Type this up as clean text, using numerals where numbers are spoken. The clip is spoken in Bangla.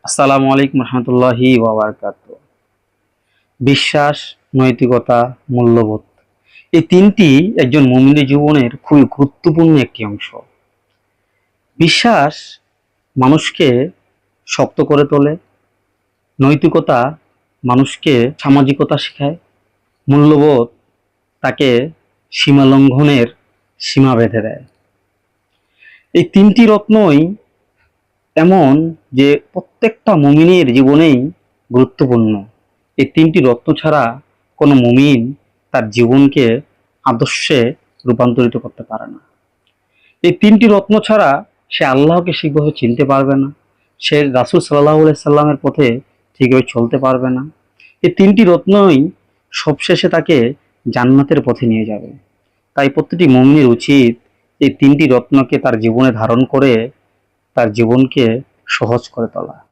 আসসালামু আলাইকুম রহমতুল্লাহি ওয়া বারাকাতুহু। বিশ্বাস, নৈতিকতা, মূল্যবোধ এই তিনটি একজন মুমিনের জীবনের খুবই গুরুত্বপূর্ণ একটি অংশ। বিশ্বাস মানুষকে শক্ত করে তোলে, নৈতিকতা মানুষকে সামাজিকতা শেখায়, মূল্যবোধ তাকে সীমা লঙ্ঘনের সীমা বেঁধে দেয়। এই তিনটি রত্নই এমন যে প্রত্যেকটা মুমিনের জীবনেই গুরুত্বপূর্ণ। এই তিনটি রত্ন ছাড়া কোনো মুমিন তার জীবনকে আদর্শে রূপান্তরিত করতে পারে না। এই তিনটি রত্ন ছাড়া সে আল্লাহকে ঠিকভাবে চিনতে পারবে না, সে রাসূল সাল্লাল্লাহু আলাইহি সাল্লামের পথে ঠিকভাবে চলতে পারবে না। এই তিনটি রত্নই সবশেষে তাকে জান্নাতের পথে নিয়ে যাবে। তাই প্রতিটি মুমিনের উচিত এই তিনটি রত্নকে তার জীবনে ধারণ করে তার জীবনকে সহজ করে তোলা।